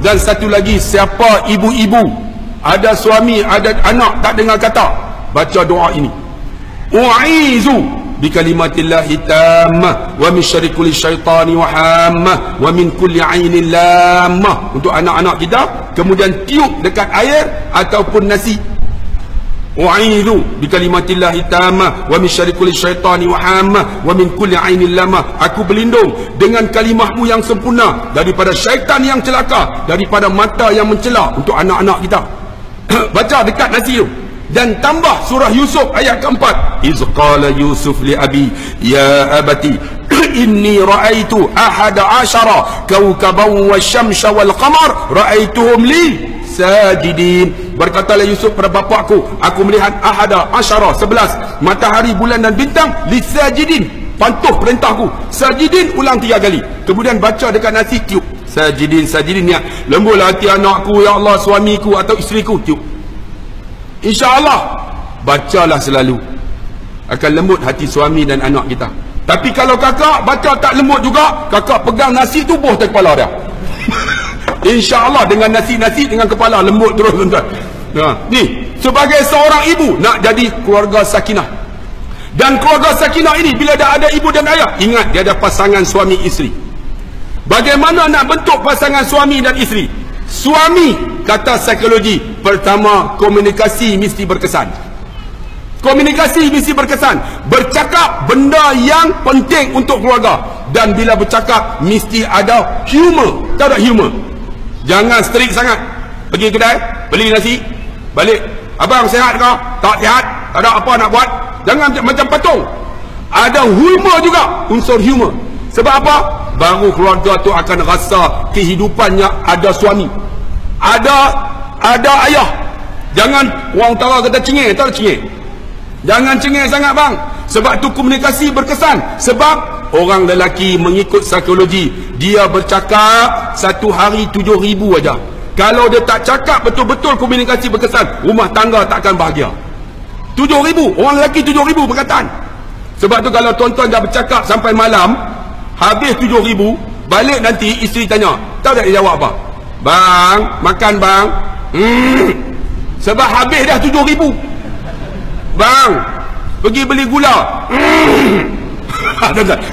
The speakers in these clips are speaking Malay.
Dan satu lagi, siapa ibu-ibu ada suami, ada anak tak dengar kata, baca doa ini. U'izu bikalimatillahi tammah wa min syarri kulli syaitani wa hammah wa min kulli ainin lammah. Untuk anak-anak kita, kemudian tiup dekat air ataupun nasi. U'izu bikalimatillahi tammah wa min syarri kulli syaitani wa hammah wa min kulli ainin lammah. Aku berlindung dengan kalimahmu yang sempurna daripada syaitan yang celaka, daripada mata yang mencela. Untuk anak-anak kita baca dekat nasi tu. Dan tambah surah Yusuf ayat keempat. Iz qala Yusuf li abi ya abati inni ra'aitu ahada asyara kawkaban wasyamsa wal qamar ra'aituhum li sajidin. Berkatalah Yusuf pada bapakku, aku melihat ahada asyara 11 matahari, bulan dan bintang li sajidin, patuh perintahku. Sajidin ulang 3 kali. Kemudian baca dekat nasi, tiup. Sajidin, sajidin, ya lembutlah hati anakku ya Allah, suamiku atau isteriku, tiup. InsyaAllah bacalah selalu, akan lembut hati suami dan anak kita. Tapi kalau kakak baca tak lembut juga, kakak pegang nasi tubuh atas kepala dia. InsyaAllah dengan nasi-nasi dengan kepala lembut terus tuan-tuan. Ni sebagai seorang ibu nak jadi keluarga sakinah. Dan keluarga sakinah ini bila dah ada ibu dan ayah, ingat dia ada pasangan suami isteri. Bagaimana nak bentuk pasangan suami dan isteri? Suami, kata psikologi, pertama komunikasi mesti berkesan. Komunikasi mesti berkesan. Bercakap benda yang penting untuk keluarga. Dan bila bercakap mesti ada humor. Tak ada humor, jangan strict sangat. Pergi kedai beli nasi, balik, abang sihat ke? Tak sihat, tak ada apa nak buat. Jangan macam patung. Ada humor juga, unsur humor. Sebab apa? Baru keluarga tu akan rasa kehidupannya ada suami, ada ayah. Jangan orang Tara kata cengeng, tak cengeng. Jangan cengeng sangat bang. Sebab tu komunikasi berkesan. Sebab orang lelaki mengikut psikologi, dia bercakap satu hari 7,000 aja. Kalau dia tak cakap betul-betul komunikasi berkesan, rumah tangga takkan bahagia. 7,000, orang lelaki 7,000 perkataan. Sebab tu kalau tuan-tuan dah bercakap sampai malam, habis 7,000, balik nanti isteri tanya, tahu tak dia jawab apa? Bang, makan bang. Sebab habis dah 7,000. Bang, pergi beli gula.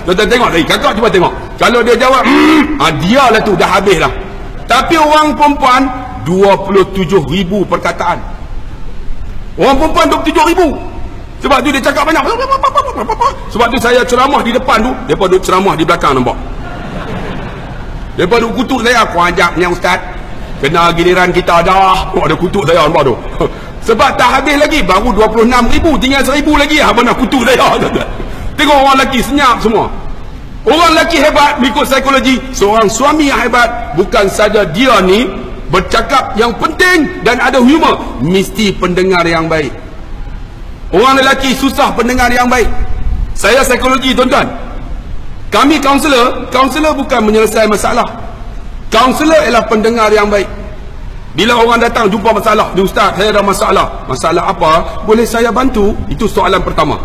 Tuan-tuan tengok tadi, kakak cuba tengok. Kalau dia jawab, dia lah tu, dah habis dah. Tapi orang perempuan 27,000 perkataan. Orang perempuan 27,000. Sebab tu dia cakap banyak. Sebab tu saya ceramah di depan tu, mereka duduk ceramah di belakang, nampak? Mereka duduk kutuk saya, aku ajaknya ustaz, kena giliran kita dah. Ada kutuk saya, nampak tu? Sebab tak habis lagi, baru 26,000, tinggal 1,000 lagi. Apa nak kutuk saya? Tengok orang lelaki senyap semua. Orang lelaki hebat mengikut psikologi. Seorang suami yang hebat bukan saja dia ni bercakap yang penting dan ada humor, mesti pendengar yang baik. Orang lelaki susah pendengar yang baik. Saya psikologi tuan-tuan. Kami kaunselor bukan menyelesaikan masalah. Kaunselor ialah pendengar yang baik. Bila orang datang jumpa masalah, "Di ustaz, saya ada masalah." "Masalah apa? Boleh saya bantu?" Itu soalan pertama.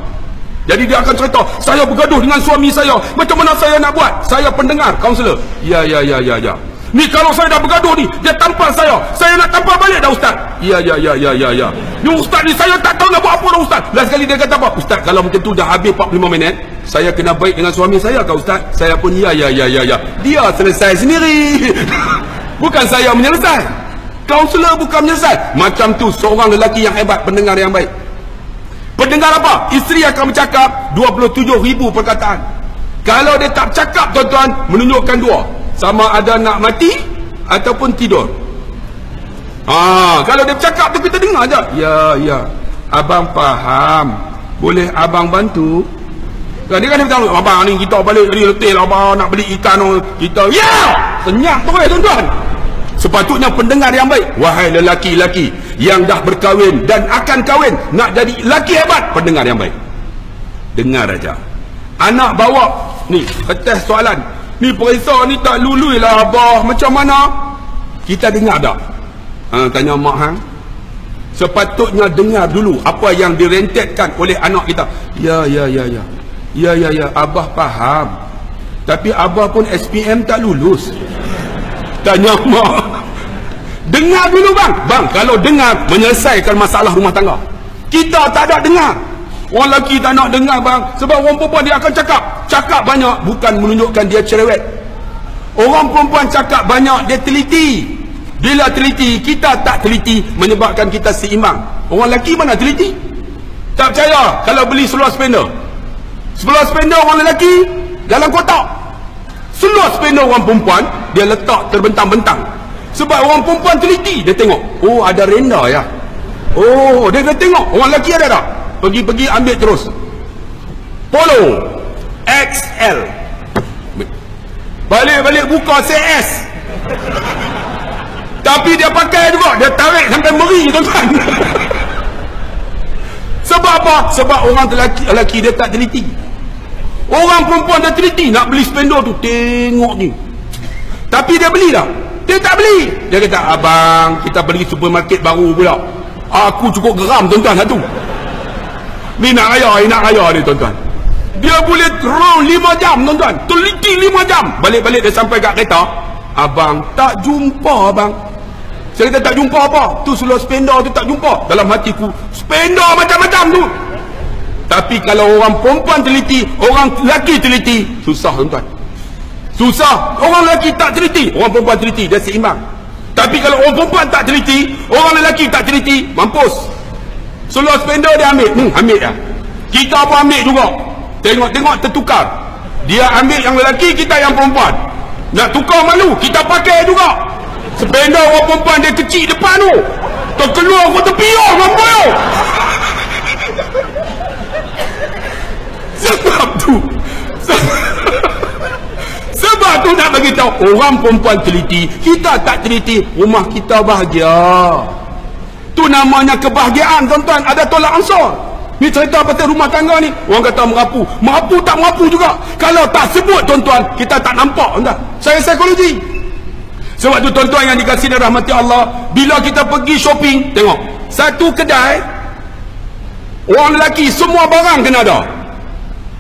Jadi dia akan cerita, "Saya bergaduh dengan suami saya. Macam mana saya nak buat?" Saya pendengar, kaunselor. Ya. "Ni kalau saya dah bergaduh ni, dia tampar saya. Saya nak tampar balik dah ustaz." Ya. "Ni ustaz ni saya tak tahu nak buat apa dah ustaz." Last sekali dia kata apa? "Ustaz, kalau macam tu dah habis 45 minit, saya kena baik dengan suami saya ke ustaz?" Saya pun ya. Dia selesai sendiri. Bukan saya menyelesai. Kaunselor bukan menyelesai. Macam tu seorang lelaki yang hebat, pendengar yang baik. Pendengar apa? Isteri akan bercakap 27,000 perkataan. Kalau dia tak cakap tuan-tuan, menunjukkan dua. Sama ada nak mati ataupun tidur. Kalau dia bercakap tu kita dengar je. Ya. Abang faham. Boleh abang bantu? Dia kan dia beritahu, "Abang ni kita balik dari letih lah, abang nak beli ikan kita." Ya! Senyap terus tuan-tuan. Sepatutnya pendengar yang baik. Wahai lelaki-lelaki yang dah berkahwin dan akan kahwin, nak jadi lelaki hebat, pendengar yang baik. Dengar aja. Anak bawa ni kertas soalan, "Ni perisa ni tak lului lah abah, macam mana?" Kita dengar tak? Tanya mak hang. Sepatutnya dengar dulu apa yang direntetkan oleh anak kita. Ya. Abah faham. Tapi abah pun SPM tak lulus. Tanya mak. Dengar dulu bang. Bang, kalau dengar menyelesaikan masalah rumah tangga. Kita tak ada dengar. Orang lelaki tak nak dengar bang. Sebab orang perempuan dia akan cakap. Cakap banyak bukan menunjukkan dia cerewet. Orang perempuan cakap banyak, dia teliti. Bila teliti, kita tak teliti, menyebabkan kita seimbang. Orang lelaki mana teliti? Tak percaya kalau beli seluar spender. Seluar spender orang lelaki dalam kotak. Seluar spender orang perempuan dia letak terbentang-bentang. Sebab orang perempuan teliti, dia tengok, oh ada renda ya. Oh, dia tengok, orang lelaki ada tak? Pergi-pergi ambil terus. Polo XL. Balik-balik buka CS. Tapi dia pakai juga, dia tarik sampai meri tuan-tuan. Sebab apa? Sebab orang lelaki dia tak teliti. Orang perempuan dia teliti, nak beli spender tu tengok ni. Tapi dia beli tak? Dia tak beli. Dia kata, abang, kita pergi supermarket baru pula. Aku cukup geram tuan-tuan satu. Ni nak raya ni tuan-tuan. Dia boleh round 5 jam tuan-tuan. Teliti 5 jam. Balik-balik dia sampai kat kereta. Abang, tak jumpa abang. Saya kata tak jumpa apa? Tu seluar spender tu tak jumpa. Dalam hatiku, spender macam-macam tu. Tapi kalau orang perempuan teliti, orang lelaki teliti, susah tuan-tuan. Susah. Orang lelaki tak teliti, orang perempuan teliti, dia seimbang. Tapi kalau orang perempuan tak teliti, orang lelaki tak teliti, mampus. Seluar spender dia ambil, ambil ya. Kita pun ambil juga. Tengok-tengok tertukar. Dia ambil yang lelaki, kita yang perempuan. Nak tukar malu, kita pakai juga. Spender orang perempuan dia kecil depan tu. Terkeluar ke tepi tu, mampu tu. Sebab tu nak bagi tahu orang perempuan teliti, kita tak teliti, rumah kita bahagia. Tu namanya kebahagiaan tuan-tuan. Ada tolak ansur. Ni cerita pasal rumah tangga ni. Orang kata merapu. Merapu tak merapu juga. Kalau tak sebut tuan-tuan, kita tak nampak tuan-tuan. Saya psikologi. Sebab tu tuan-tuan yang dikasihi dan rahmati Allah, bila kita pergi shopping, tengok. Satu kedai, orang lelaki semua barang kena ada.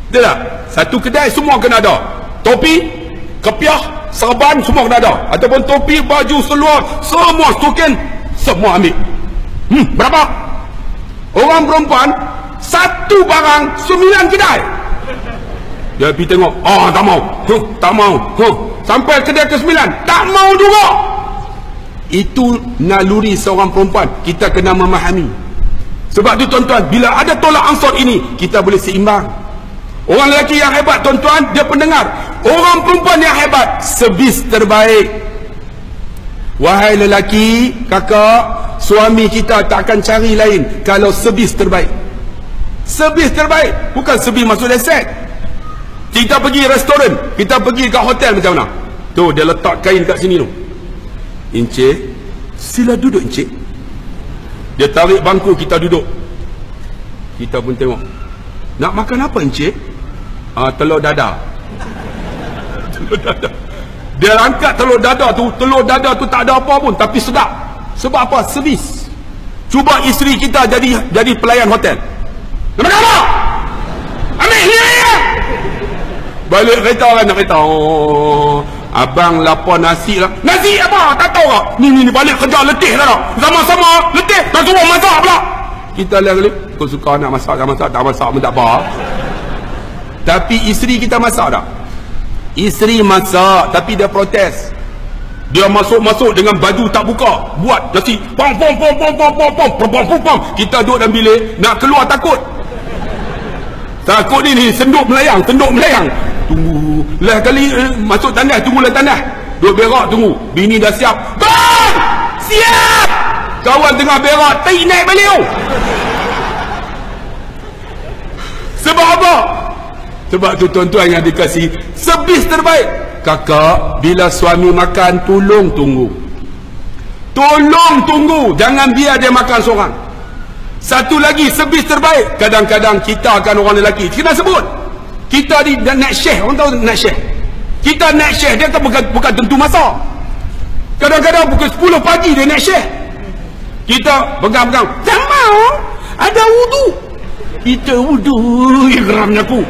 Betul tak? Satu kedai semua kena ada. Topi, kepiah, serban semua kena ada. Ataupun topi, baju, seluar, semua stokin, semua ambil. Berapa? Orang perempuan, satu barang 9 kedai. Dia pergi tengok, tak mau, tak mau, sampai kedai ke-9, tak mau juga. Itu naluri seorang perempuan. Kita kena memahami. Sebab tu tuan-tuan, bila ada tolak ansur ini, kita boleh seimbang. Orang lelaki yang hebat tuan-tuan, dia pendengar. Orang perempuan yang hebat, servis terbaik. Wahai lelaki, kakak, suami kita tak akan cari lain kalau servis terbaik. Servis terbaik, bukan servis masuk reset. Kita pergi restoran, kita pergi kat hotel macam mana? Tu dia letak kain kat sini tu. Encik, sila duduk encik. Dia tarik bangku, kita duduk. Kita pun tengok. Nak makan apa encik? Telur dadar. Telur dadar. Dia angkat telur dadar tu tak ada apa pun, tapi sedap. Sebab apa? Servis. Cuba isteri kita jadi pelayan hotel. Nak makan apa? Ambil ni ya. Balik kereta kan, nak kereta. Abang lapar nasi lah. Nasi apa? Tak tahu tak? Ni balik kerja letih dah tak? Sama-sama letih. Tak suruh masak pula. Kita lihat kali. Kau suka nak masak, tak masak pun tak apa. Tapi isteri kita masak tak? Isteri masak, tapi dia protes. Dia masuk dengan baju tak buka, buat nasi. Pom. Kita duduk dalam bilik, nak keluar takut. Takut ni senduk melayang. Tunggu. Lah kali masuk tandas, tunggulah tandas. Duduk berak tunggu. Bini dah siap. Bang! Siap! Kawan tengah berak, tarik naik beliau. Sebab apa? Sebab tu tuan-tuan yang dikasih, servis terbaik. Kakak, bila suami makan, tolong tunggu. Jangan biar dia makan seorang. Satu lagi, servis terbaik. Kadang-kadang kita akan orang lelaki, kena sebut. Kita di naik syekh, orang tahu naik syekh. Kita naik syekh, dia kan bukan tentu masa. Kadang-kadang pukul 10 pagi dia naik syekh. Kita pegang-pegang, tak mau, ada wudu. Kita wudu, geramnya aku.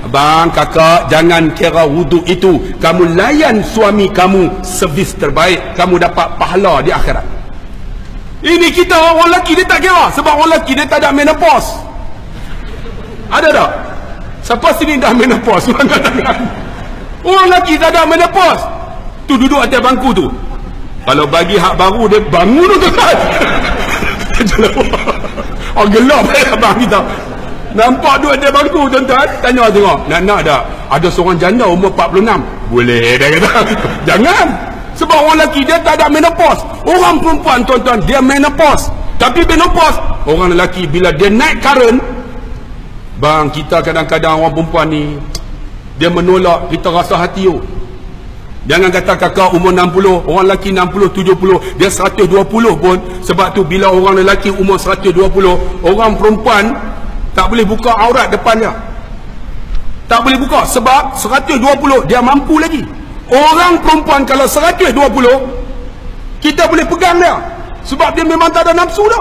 Abang, kakak, jangan kira wuduk itu kamu layan suami kamu servis terbaik, kamu dapat pahala di akhirat. Ini kita orang lelaki dia tak kira, sebab orang lelaki dia tak ada menopause. Ada tak? Siapa sini dah menopause? Orang lelaki tak ada menopause. Tu duduk atas bangku tu. Kalau bagi hak baru dia bangun tu kan. Oh gelap abang kita. Nampak duduk atas bangku tuan-tuan. Tanya tengok. Nak tak? Ada seorang janda umur 46. Boleh dia kata. Jangan. Sebab orang lelaki dia tak ada menopause. Orang perempuan tuan-tuan dia menopause. Tapi menopause orang lelaki bila dia naik current, bang, kita kadang-kadang orang perempuan ni dia menolak, kita rasa hati. Jangan kata kakak umur 60, orang lelaki 60, 70, dia 120 pun. Sebab tu bila orang lelaki umur 120, orang perempuan tak boleh buka aurat depan dia. Tak boleh buka sebab 120 dia mampu lagi. Orang perempuan kalau 120 kita boleh pegang dia sebab dia memang tak ada nafsu dah.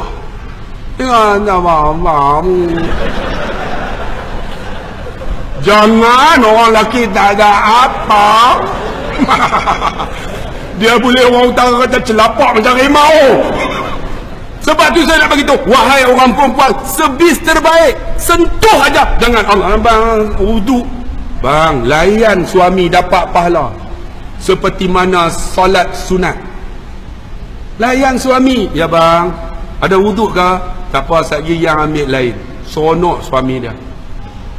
Jangan orang lelaki tak ada apa. Dia boleh orang utara kata celapak macam rimau. Sebab tu saya nak beritahu, wahai orang perempuan, servis terbaik sentuh aja. Jangan Allah abang wuduk. Bang, layan suami dapat pahala seperti mana solat sunat. Layan suami. Ya bang, ada wuduk ke? Tak apa, satgi yang ambil lain. Seronok suami dia.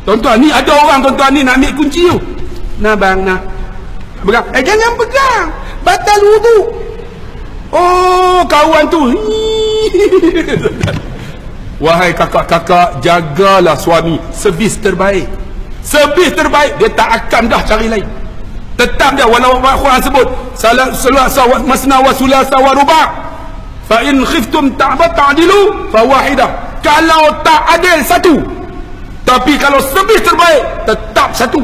Tuan-tuan ni ada orang tuan-tuan ni nak ambil kunci tu. Nah bang, nah. Pegang. Jangan pegang. Batal wuduk. Oh, kawan tu. Wahai kakak-kakak, jagalah suami. Servis terbaik. Servis terbaik. Dia tak akan dah cari lain. Tetap dia walau Al-Quran sebut sulasa masna wa sulasa wa ruba'. Fa in khiftum ta'dilu fa wahidah. Kalau tak adil satu. Tapi kalau servis terbaik tetap satu.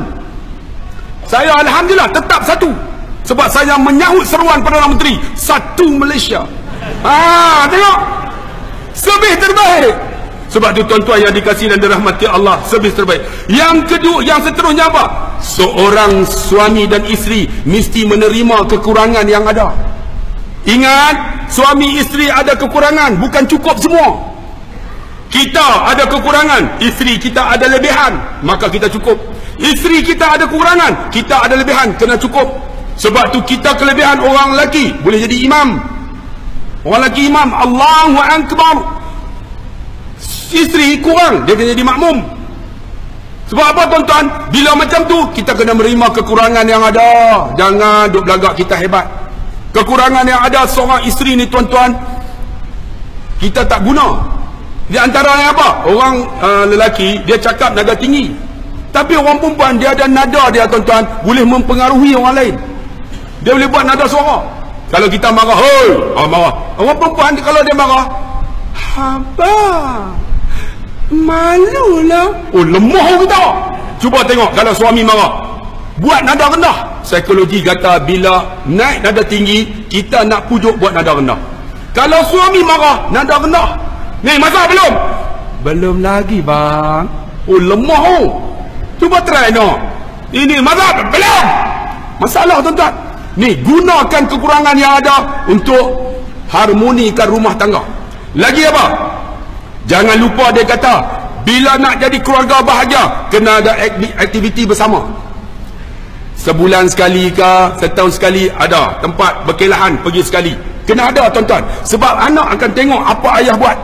Saya alhamdulillah tetap satu. Sebab saya menyahut seruan Perdana Menteri satu Malaysia. Tengok. Servis terbaik. Sebab tu tuan-tuan yang dikasihi dan dirahmati Allah, servis terbaik. Yang kedua, yang seterusnya apa? Seorang suami dan isteri mesti menerima kekurangan yang ada. Ingat, suami isteri ada kekurangan, bukan cukup semua. Kita ada kekurangan, isteri kita ada lebihan, maka kita cukup. Isteri kita ada kekurangan, kita ada lebihan, kena cukup. Sebab tu kita kelebihan orang lelaki boleh jadi imam. Orang lelaki imam, Allahu Akbar. Isteri kurang, dia kena jadi makmum. Sebab apa tuan-tuan? Bila macam tu, kita kena menerima kekurangan yang ada. Jangan duk belagak kita hebat. Kekurangan yang ada seorang isteri ni tuan-tuan, kita tak guna. Di antaranya apa? Orang lelaki, dia cakap nada tinggi. Tapi orang perempuan, dia ada nada dia tuan-tuan, boleh mempengaruhi orang lain. Dia boleh buat nada suara. Kalau kita marah, hoi, marah. Orang perempuan kalau dia marah, abang, malulah. Oh, lemah kita. Cuba tengok kalau suami marah, buat nada rendah. Psikologi kata bila naik nada tinggi, kita nak pujuk buat nada rendah. Kalau suami marah, nada rendah. Ni masak belum? Belum lagi bang. Oh, lemah oh. Cuba try no. Ini masak belum? Masalah tuan-tuan. Ni gunakan kekurangan yang ada untuk harmonikan rumah tangga. Lagi apa? Jangan lupa dia kata, bila nak jadi keluarga bahagia, kena ada aktiviti bersama. Sebulan sekali ke, setahun sekali ada tempat berkelahan, pergi sekali. Kena ada tuan-tuan. Sebab anak akan tengok apa ayah buat.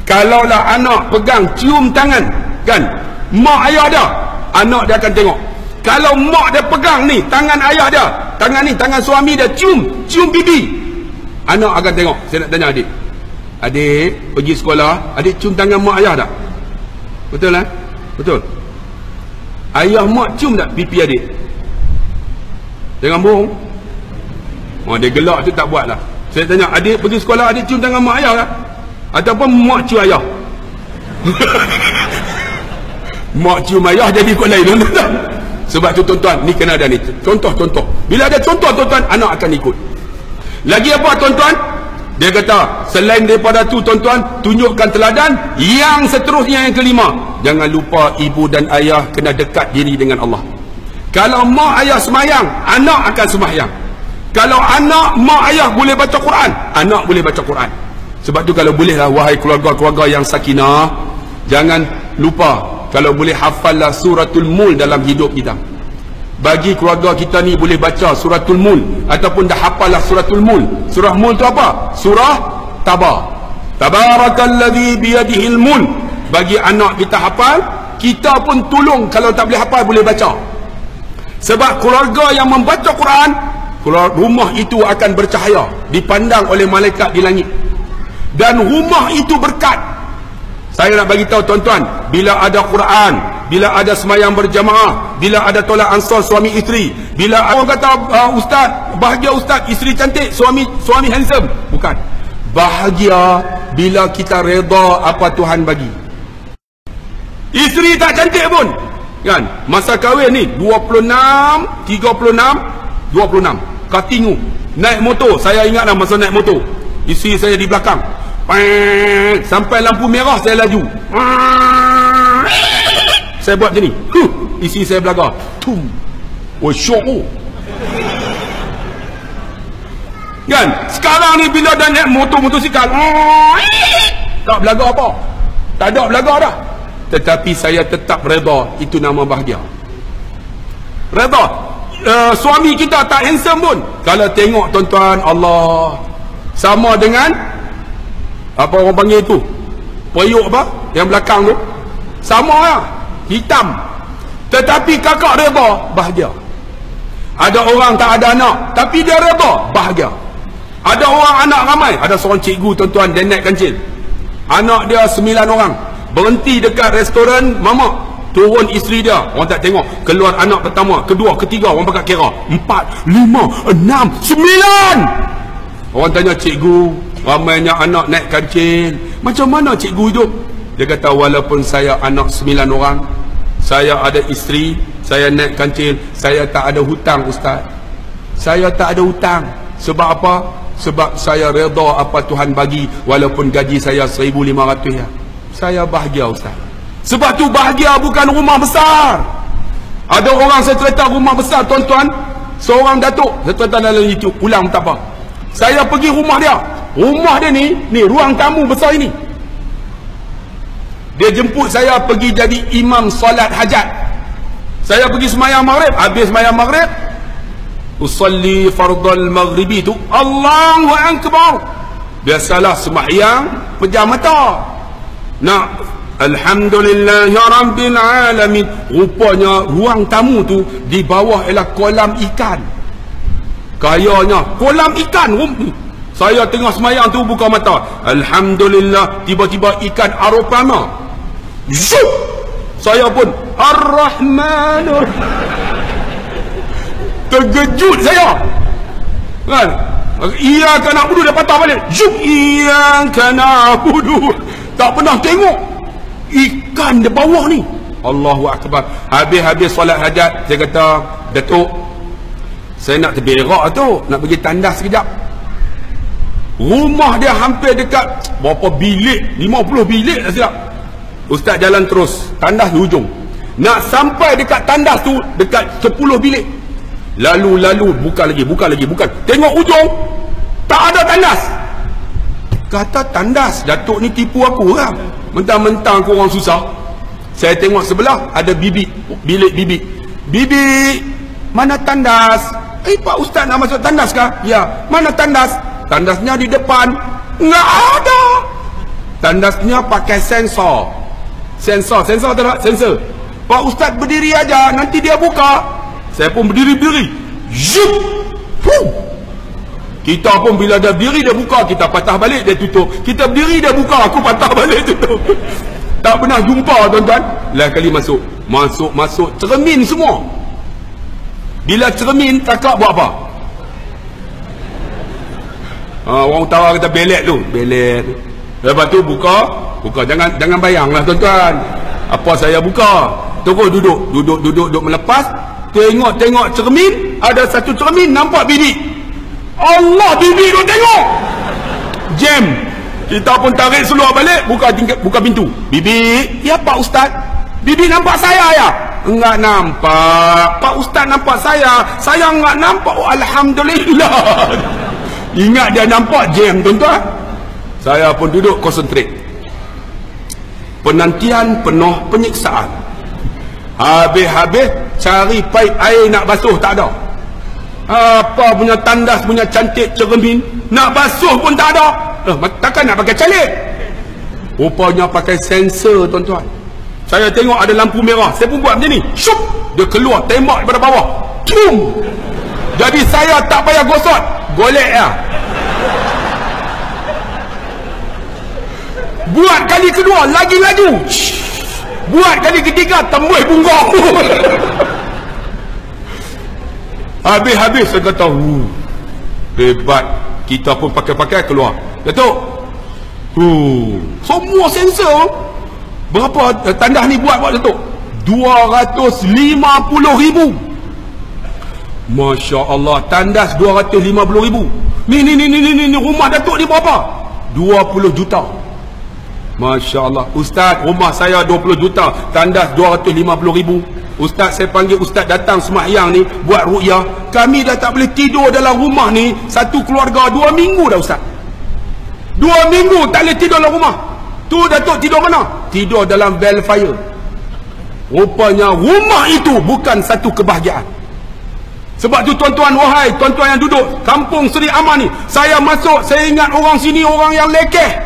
Kalaulah anak pegang, cium tangan, kan? Mak ayah dia, anak dia akan tengok. Kalau mak dia pegang ni, tangan ayah dia, tangan ni, tangan suami dia, cium pipi, anak akan tengok. Saya nak tanya adik. Adik pergi sekolah, adik cium tangan mak ayah tak? Betul lah? Betul. Ayah mak cium tak pipi adik? Jangan bohong. Dia gelak tu tak buat lah. Saya tanya, adik pergi sekolah, adik cium tangan mak ayah tak? Ataupun mak cium ayah? Mak cium ayah jadi ikut lain. Sebab tu tuan-tuan, ni kena ada ni contoh-contoh. Bila ada contoh tuan-tuan, anak akan ikut. Lagi apa tuan-tuan? Dia kata, selain daripada tu tuan-tuan, tunjukkan teladan. Yang seterusnya yang kelima, jangan lupa ibu dan ayah kena dekat diri dengan Allah. Kalau mak ayah semayang, anak akan semayang. Kalau anak, mak ayah boleh baca Quran, anak boleh baca Quran. Sebab tu kalau bolehlah, wahai keluarga-keluarga yang sakinah, jangan lupa, kalau boleh hafallah suratul Mul dalam hidup kita. Bagi keluarga kita ni boleh baca suratul Mul, ataupun dah hafallah suratul Mul. Surah Mul tu apa? Surah Taba. Tabarakalladzi biyadihil mulk. Bagi anak kita hafal, kita pun tolong, kalau tak boleh hafal boleh baca. Sebab keluarga yang membaca Quran, rumah itu akan bercahaya, dipandang oleh malaikat di langit. Dan rumah itu berkat. Saya nak bagi tahu tuan-tuan, bila ada Quran, bila ada semayang berjamaah, bila ada tolak ansur suami isteri, bila orang kata ustaz, bahagia ustaz, isteri cantik, suami handsome. Bukan. Bahagia bila kita reda apa Tuhan bagi. Isteri tak cantik pun, kan? Masa kahwin ni 26, 26, katingu. Naik motor, saya ingatlah masa naik motor, isteri saya di belakang. Sampai lampu merah saya laju. Saya buat macam ni. Isi saya belaga. Oh, syok tu. Kan? Sekarang ni bila dah naik motor-motosikal, tak belaga apa. Tak ada belaga dah. Tetapi saya tetap reda. Itu nama bahagia. Reda. Suami kita tak handsome pun, kalau tengok tuan-tuan, Allah, sama dengan apa orang panggil tu, periuk apa yang belakang tu, sama lah, hitam. Tetapi kakak reda, bahagia. Ada orang tak ada anak, tapi dia reda, bahagia. Ada orang anak ramai. Ada seorang cikgu tuan-tuan, dia naik kancil, anak dia 9 orang, berhenti dekat restoran mamak, turun isteri dia, orang tak tengok, keluar anak pertama, kedua, ketiga, orang pakai kira 4, 5, 6, 9. Orang tanya cikgu, ramainya anak naik kancil, macam mana cikgu hidup? Dia kata, walaupun saya anak 9 orang, saya ada isteri, saya naik kancil, saya tak ada hutang ustaz. Saya tak ada hutang. Sebab apa? Sebab saya reda apa Tuhan bagi, walaupun gaji saya 1,500 ya. Saya bahagia ustaz. Sebab tu bahagia bukan rumah besar. Ada orang saya cerita rumah besar tuan-tuan, seorang datuk, saya cerita dalam YouTube, ulang tak apa. Saya pergi rumah dia. Rumah dia ni ruang tamu besar ini. Dia jemput saya pergi jadi imam solat hajat. Saya pergi semayang maghrib, habis semayang maghrib, usalli fardal maghribi tu, Allahu akbar. Biasalah semayang pejam mata. Nak alhamdulillahi rabbil alamin. Rupanya ruang tamu tu di bawah ialah kolam ikan. Kayanya kolam ikan. Saya tengah semayang tu buka mata, alhamdulillah, tiba-tiba ikan aropama. Zup! Saya pun Ar-Rahmanur. Terkejut saya. Kan? Iyyaka na'budu, dia patah balik. Zup! Iyyaka na'budu. Tak pernah tengok ikan di bawah ni. Allahu akbar. Habis-habis solat hajat, saya kata, Datuk, saya nak terberak tu, nak pergi tandas sekejap. Rumah dia hampir dekat berapa bilik, 50 bilik dah silap. Ustaz jalan terus, tandas di hujung. Nak sampai dekat tandas tu dekat 10 bilik. Lalu buka lagi. Tengok hujung, tak ada tandas. Kata tandas, Datuk ni tipu aku lah. Mentang-mentang korang susah. Saya tengok sebelah ada bilik bibi. Bibi, mana tandas? Pak Ustaz nak masuk tandas kah? Ya. Mana tandas? Tandasnya di depan. Enggak ada. Tandasnya pakai sensor. Sensor tak? Sensor. Pak Ustaz berdiri aja, nanti dia buka. Saya pun berdiri. Zup. Kita pun bila dia berdiri dia buka, kita patah balik dia tutup. Kita berdiri dia buka, aku patah balik tutup. Tak pernah jumpa tuan-tuan. Lain kali masuk, cermin semua. Bila cermin, kakak buat apa? Orang utara kata belet tu. Lepas tu buka. Jangan bayanglah tuan-tuan. Apa saya buka? Terus duduk melepas. Tengok cermin. Ada satu cermin nampak bibi. Allah, bibi tu tengok. Jam. Kita pun tarik seluar balik, buka pintu. Bibi, ya Pak Ustaz. Bibi nampak saya ya? Enggak nampak. Pak Ustaz nampak saya. Saya enggak nampak. Oh, alhamdulillah. Ingat dia nampak jam, tuan-tuan. Saya pun duduk konsentrate. Penantian penuh penyiksaan. Habis-habis cari paip air nak basuh tak ada. Apa punya tandas punya cantik cermin, nak basuh pun tak ada. Takkan nak pakai calik? Rupanya pakai sensor, tuan-tuan. Saya tengok ada lampu merah, saya pun buat macam ni. Syup, dia keluar tembak daripada bawah. Cum. Jadi saya tak payah gosok, golek ya. Buat kali kedua lagi laju. Buat kali ketiga tembus punggung. Habis-habis saya kata, hebat. Kita pun pakai-pakai keluar. Datuk, semua sensor. Berapa tandas ni buat Datuk? 250,000. Masya Allah, tandas 250,000. Ni rumah Datuk ni berapa? 20 juta. Masya Allah. Ustaz, rumah saya 20 juta, tandas 250,000. Ustaz, saya panggil Ustaz datang sembahyang ni buat ruqyah. Kami dah tak boleh tidur dalam rumah ni, satu keluarga 2 minggu dah Ustaz. 2 minggu tak boleh tidur dalam rumah. Tu Datuk tidur mana? Tidur dalam Belfire. Rupanya rumah itu bukan satu kebahagiaan. Sebab tu tuan-tuan, wahai tuan-tuan yang duduk kampung Seri Aman ni, saya masuk, saya ingat orang sini orang yang lekeh,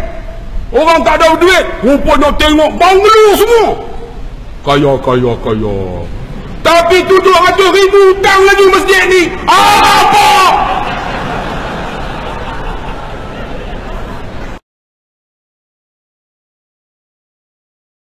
orang tak ada duit. Rupanya tengok banglo semua kaya. Tapi tu 200,000 hutang lagi masjid ni. Apa?